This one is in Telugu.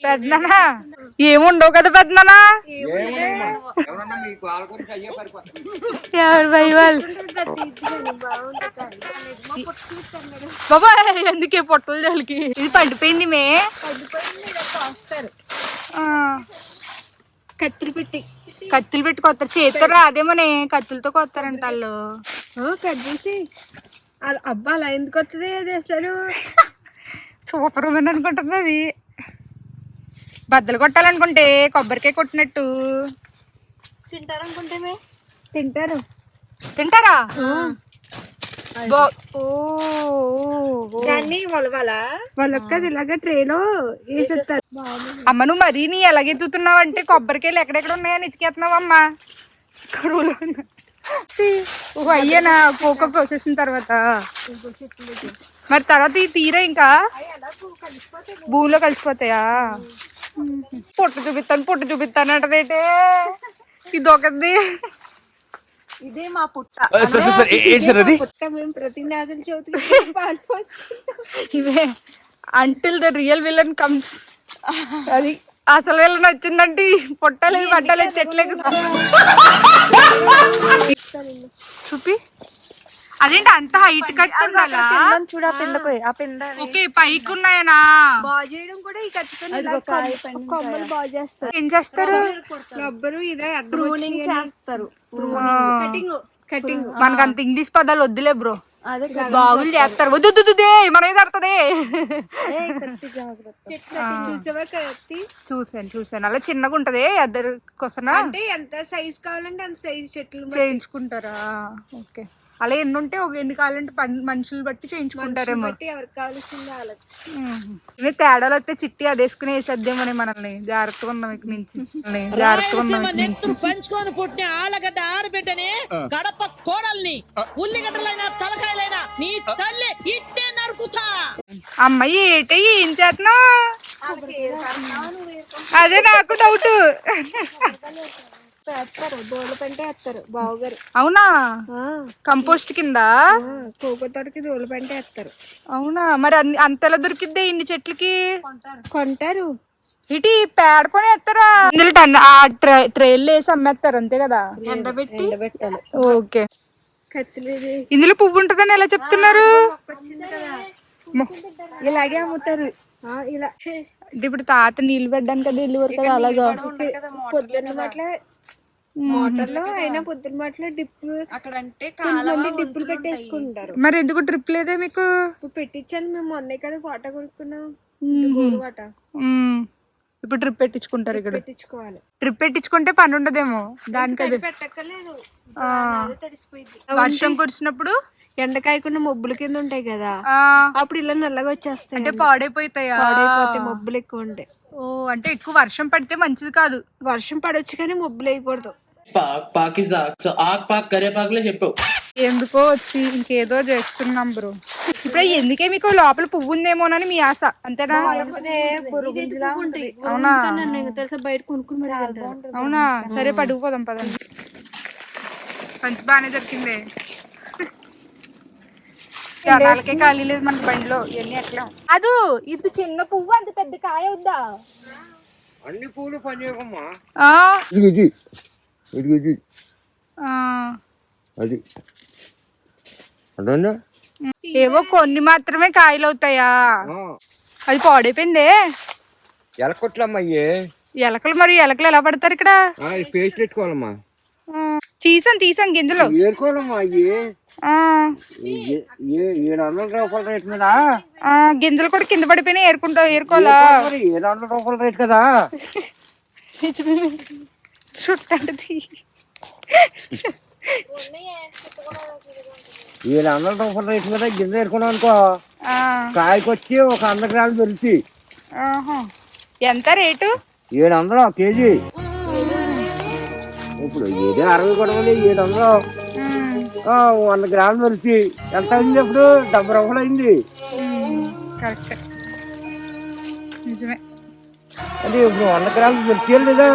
పెద్దనా ఏముండవు కదా పెద్దనా బాబా ఎందుకే పొట్టలు జలికి ఇది పండిపోయింది మే కత్తులు పెట్టి కొత్తారు చేతితో రాదేమోనే కత్తులతో కొత్తారంట వాళ్ళు కట్ చేసి అబ్బా అలా ఎందుకు వస్తుంది అది అసలు సూపర్ ఉమెన్ అనుకుంటుంది అది బద్దలు కొట్టాలనుకుంటే కొబ్బరికాయ కొట్టినట్టు తింటారనుకుంటే తింటారా దాన్ని వాళ్ళొక్కది ఇలాగ ట్రేలో వేసేస్తారు. అమ్మ నువ్వు మరీ నీ ఎలాగెత్తుతున్నావు అంటే కొబ్బరికాయలు ఎక్కడెక్కడ ఉన్నాయని ఎతికేస్తున్నావు అమ్మా కరువులో అయ్యేనా పోక కోసేసిన తర్వాత మరి తర్వాత ఈ తీరా ఇంకా భూమిలో కలిసిపోతాయా పొట్టు చూపిస్తాను అంటదేంటే ఇది ఒకది ఇదే మా పుట్ట మేము ప్రతి నాగుల చవితికి ఇవే until the real villain comes అది అసలు విలన్ వచ్చిందంటే పొట్టలేదు పడ్డలేదు చెట్లేదు చూపి అదేంటి అంత హైట్ కట్టుండాలా చూడ ఓకే పైకి ఉన్నాయనా బాగు చేయడం కూడా ఈ కత్తితో కొమ్మలు బాగు చేస్తారు. ఏం చేస్తారు రబ్బరు ఇదే ప్రూనింగ్ చేస్తారు. కటింగ్ మనకు అంత ఇంగ్లీష్ పదాలు వద్దులే బ్రో అదే బాగులు చేస్తారు వద్దు మన ఏది అర్థదే చూసావా కత్తి చూసాను అలా చిన్నగా ఉంటది అద్దరు కొసన అంటే ఎంత సైజ్ కావాలంటే అంత సైజ్ చెట్లు చేయించుకుంటారా ఓకే అలా ఎన్ని ఉంటే ఒక ఎన్ని కావాలంటే మనుషులు బట్టి చేయించుకుంటారేమో ఎవరికి కావాల్సింది తేడాలు వస్తే చిట్టి అది వేసుకుని వేసేద్దామని మనల్ని జాగ్రత్తగా ఉందాం ఇక్కడ నుంచి జాగ్రత్తగా ఉందాం పంచుకొని పుట్టిన ఆలగడ్డ ఆడబిడ్డని గడప కోడల్ని ఉల్లిగడ్డలైనా తలకాయలైనా నీ తల్లి ఇట్టే నరుకుతా. అమ్మాయి ఏం చేస్తున్నావు అదే నాకు డౌట్ దోళ్ళ పెంట వేస్తారు బావగారు. అవునా కంపోస్ట్ కింద కోకో తోటకి దోళ్ళ పెంట వేస్తారు. అవునా మరి అంతలా దొరికిద్దే ఇన్ని చెట్లకి కొంటారు ఇటు పేడకొని వేస్తారా ఇందులో ట్రైల్ వేసి అమ్మేస్తారు అంతే కదా ఎండబెట్టి ఓకే కత్తిలు ఇందులో పువ్వు ఉంటుందని ఎలా చెప్తున్నారు ఇలాగే అమ్ముతారు ఇలా అంటే ఇప్పుడు తాత నీళ్ళు పెట్టడానికి కదా వెళ్ళి వరకు అలాగా పొద్దున్న మాటల మోటార్లో అయినా పొద్దున్న మాటలో డిప్పు అక్కడ అంటే డిప్పులు పెట్టేసుకుంటారు. మరి ఎందుకు ట్రిప్ లేదే మీకు పెట్టించాను మేము మొన్నే కదా వాటా కొనుక్కున్నాం వాటా ఇప్పుడు ట్రిప్ పెట్టించుకుంటారు ఇక్కడ పెట్టించుకోవాలి. ట్రిప్ పెట్టించుకుంటే పని ఉండదేమో దానికి అది పెట్టక్కర్లేదు వర్షం కురిసినప్పుడు ఎండకాయకుండా మబ్బుల కింద ఉంటాయి కదా అప్పుడు ఇలా నల్లగా వచ్చేస్తాయి అంటే పాడైపోతాయా పాడైపోతాయి మబ్బులు ఎక్కువ ఉంటాయి. ఓ అంటే ఎక్కువ వర్షం పడితే మంచిది కాదు వర్షం పడొచ్చు కానీ మబ్బులు వేయకూడదు. చెప్పు ఎందుకో వచ్చి ఇంకేదో చేస్తున్నాం బ్రో ఇప్పుడు ఎందుకే మీకు లోపల పువ్వు ఉందేమోనని మీ ఆశ అంతేనా అవునా బయట కొనుక్కుని అవునా సరే పడిపోదాం పదండి మంచి బాగానే దొరికింది జనాలకే ఖాళీ లేదు మన బండిలో ఇవన్నీ ఎట్లా అదు ఇది చిన్న పువ్వు అంత పెద్ద కాయ వద్దా అన్ని పూలు పనిచేయకమ్మా అది అర్థందా ఏవో కొన్ని మాత్రమే కాయలు అవుతాయా అది పాడైపోయిందే ఎలకొట్లమ్మా ఎలకలు మరి ఎలకలు ఎలా పడతారు ఇక్కడ పేస్ట్ పెట్టుకోవాలమ్మా తీసాం గింజలు ఏరుకోవాలమ్మా రూపాయల రేట్ మీద గింజలు కూడా కింద పడిపోయినా ఏరుకోవాలా రూపాయల రేట్ కదా చుట్టండి 700 రూపాయల రేట్ మీద గింజ ఏరుకున్నాం అనుకో కాయకొచ్చి ఒక 100 గ్రాములు పెరిగి ఎంత రేటు 700 కేజీ. ఇప్పుడు 60 కూడా 700 100 గ్రాములు పెరిచి ఎంత అయింది ఇప్పుడు 70 రూపాయలు అయింది. కరెక్ట్ నిజమే అది ఇప్పుడు 100 గ్రాములు పెరిచేయాలి లేదా